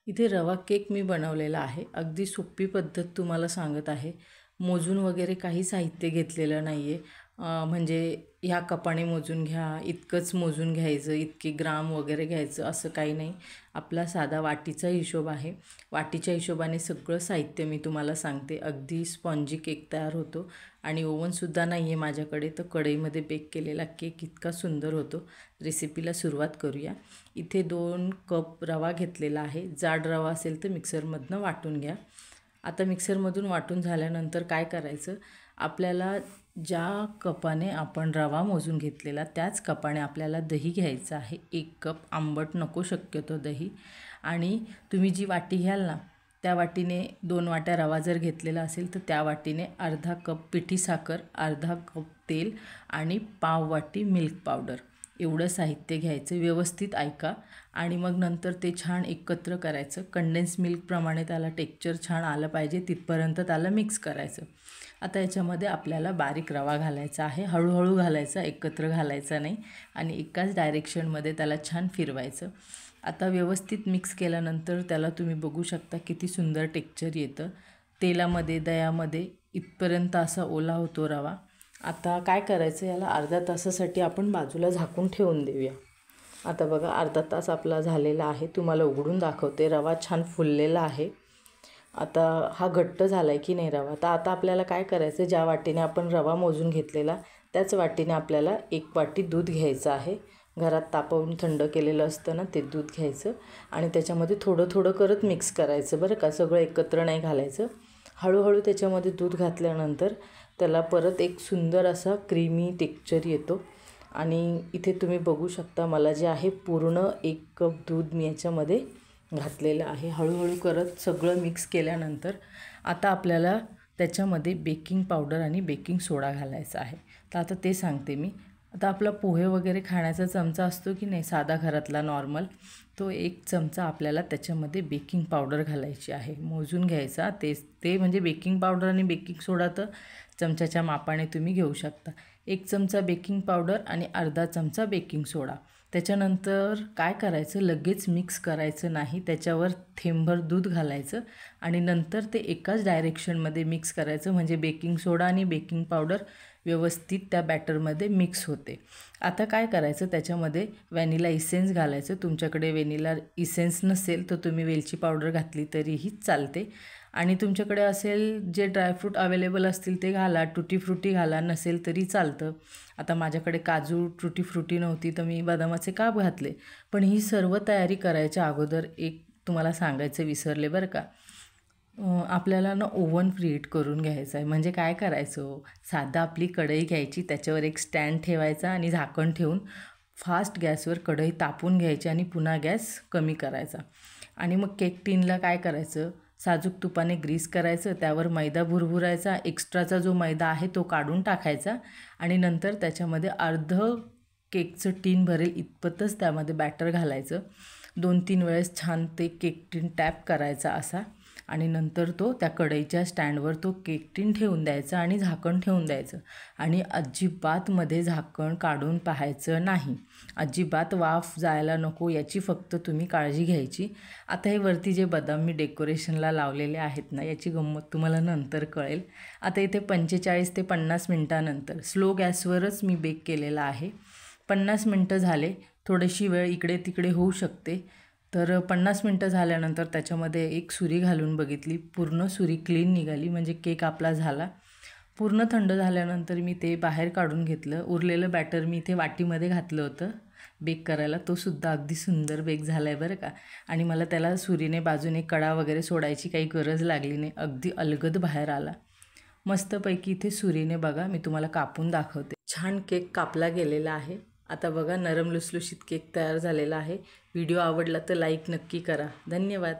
इथे रवा केक मी बनवलेला आहे। अगदी सोपी पद्धत तुम्हाला सांगत आहे। मोजून वगैरे काही साहित्य घेतलेलं नाही आहे। म्हणजे ह्या कपाने मोजून घ्या, इतकंच मोजून घ्यायचं, इतके ग्राम वगैरे घ्यायचं असं काही नाही। आपला साधा वाटीचा हिशोब आहे। वाटीच्या हिशोबाने सगळं साहित्य मी तुम्हाला सांगते। अगदी स्पॉन्जी केक तयार होतो आणि ओव्हनसुद्धा नाही आहे माझ्याकडे, तर कढईमध्ये बेक केलेला केक इतका सुंदर होतो। रेसिपीला सुरुवात करूया। इथे 2 कप रवा घेतलेला आहे। जाड रवा असेल तर मिक्सरमधनं वाटून घ्या। आता मिक्सरमधून वाटून झाल्यानंतर काय करायचं, आपल्याला ज्या कपाने आपण रवा मोजून घेतलेला त्याच कपाने आपल्याला दही घ्यायचं आहे। 1 कप, आंबट नको शक्यतो दही। आणि तुम्ही जी वाटी घ्याल ना, त्या वाटीने 2 वाट्या रवा जर घेतलेला असेल तर त्या वाटीने अर्धा कप पिठी साखर, अर्धा कप तेल आणि पाव वाटी मिल्क पावडर एवढं साहित्य घ्यायचं। व्यवस्थित ऐका आणि मग नंतर ते छान एकत्र करायचं। कंडेन्स मिल्कप्रमाणे त्याला टेक्स्चर छान आलं पाहिजे तिथपर्यंत त्याला मिक्स करायचं। आता याच्यामध्ये आपल्याला बारीक रवा घालायचा आहे। हळूहळू घालायचा, एकत्र घालायचा नाही आणि एकाच डायरेक्शनमध्ये त्याला छान फिरवायचं। आता व्यवस्थित मिक्स केल्यानंतर त्याला तुम्ही बघू शकता किती सुंदर टेक्स्चर येतं। तेलामध्ये, दह्यामध्ये इथपर्यंत असा ओला होतो रवा। आता काय करायचं, याला अर्धा तासासाठी आपण बाजूला झाकून ठेवून देऊया। आता बघा अर्धा तास आपला झालेला आहे। तुम्हाला उघडून दाखवते, रवा छान फुललेला आहे। आता हा घट्ट झाला आहे की नाही रवा। तर आता आपल्याला काय करायचं, ज्या वाटीने आपण रवा मोजून घेतलेला त्याच वाटीने आपल्याला 1 वाटी दूध घ्यायचं आहे। घरात तापवून थंड केलेलं असतं ना, ते दूध घ्यायचं आणि त्याच्यामध्ये थोडं थोडं करत मिक्स करायचं बरं का, सगळं एकत्र नाही घालायचं। हळूहळू त्याच्यामध्ये दूध घातल्यानंतर त्याला परत एक सुंदर असा क्रीमी टेक्स्चर येतो। आणि इथे तुम्ही बघू शकता, मला जे आहे पूर्ण 1 कप दूध मी याच्यामध्ये घातलेलं आहे। हळूहळू करत सगळं मिक्स केल्यानंतर आता आपल्याला त्याच्यामध्ये बेकिंग पावडर आणि बेकिंग सोडा घालायचा आहे। तर आता ते सांगते मी। आता आपला पोहे वगैरे खाण्याचा चमचा असतो की नाही, साधा घरातला नॉर्मल, तो 1 चमचा आपल्याला त्याच्यामध्ये बेकिंग पावडर घालायची आहे। मोजून घ्यायचा, ते म्हणजे बेकिंग पावडर आणि बेकिंग सोडा तर चमच्याच्या मापाने तुम्ही घेऊ शकता। 1 चमचा बेकिंग पावडर आणि अर्धा चमचा बेकिंग सोडा। त्याच्यानंतर काय करायचं, लगेच मिक्स करायचं नाही, त्याच्यावर थेंबभर दूध घालायचं आणि नंतर ते एकाच डायरेक्शनमध्ये मिक्स करायचं, म्हणजे बेकिंग सोडा आणि बेकिंग पावडर व्यवस्थित त्या बॅटरमध्ये मिक्स होते। आता काय करायचं, त्याच्यामध्ये व्हॅनिला इसेन्स घालायचं। तुमच्याकडे व्हॅनिला इसेन्स नसेल तर तुम्ही वेलची पावडर घातली तरीही चालते आणि तुमच्याकडे असेल जे ड्रायफ्रूट अवेलेबल असतील ते घाला, टुटी फ्रुटी घाला, नसेल तरी चालतं। आता माझ्याकडे काजू टुटी फ्रुटी नव्हती तर मी बदामाचे काप घातले। पण ही सर्व तयारी करायच्या अगोदर एक तुम्हाला सांगायचं विसरले बरं का, आपल्याला ना ओव्हन प्रीहीट करून घ्यायचं आहे। म्हणजे काय करायचं, साधा आपली कढई घ्यायची, त्याच्यावर एक स्टँड ठेवायचा आणि झाकण ठेवून फास्ट गॅसवर कढई तापून घ्यायची आणि पुन्हा गॅस कमी करायचा। आणि मग केक टिनला काय करायचं, साजूक तुपाने ग्रीस करायचं, त्यावर मैदा भुरभुरायचा, एक्स्ट्राचा जो मैदा आहे तो काढून टाकायचा आणि नंतर त्याच्यामध्ये अर्धं केकचं टीन भरेल इतपतच त्यामध्ये बॅटर घालायचं। 2-3 वेळेस छान ते केक टीन टॅप करायचा असा आणि नंतर तो त्या कढईच्या स्टँडवर तो केक टीन ठेवून द्यायचा आणि झाकण ठेवून द्यायचं आणि अजिबात मध्ये झाकण काढून पाहायचं नाही। अजिबात वाफ जायला नको याची फक्त तुम्ही काळजी घ्यायची। आता हे वरती जे बदाम मी डेकोरेशनला लावलेले आहेत ना, याची गंमत तुम्हाला नंतर कळेल। आता इथे 45 ते 50 मिनटानंतर स्लो गॅसवरच मी बेक केलेला आहे। 50 मिनटं झाले, थोडीशी वेळ इकडे तिकडे होऊ शकते। तर 50 मिनटं झाल्यानंतर त्याच्यामध्ये एक सुरी घालून बघितली, पूर्ण सुरी क्लीन निघाली, म्हणजे केक आपला झाला। पूर्ण थंड झाल्यानंतर मी ते बाहेर काढून घेतलं। उरलेलं बॅटर मी इथे वाटीमध्ये घातलं होतं बेक करायला, तो सुद्धा अगदी सुंदर बेक झाला आहे बरं का। आणि मला त्याला सुरीने बाजूने कडा वगैरे सोडायची काही गरज लागली नाही, अगदी अलगद बाहेर आला मस्तपैकी। इथे सुरीने बघा मी तुम्हाला कापून दाखवते, छान केक कापला गेलेला आहे। आता बघा नरम लुसलुशीत केक तयार झालेला आहे। व्हिडिओ आवडला तर लाईक नक्की करा। धन्यवाद।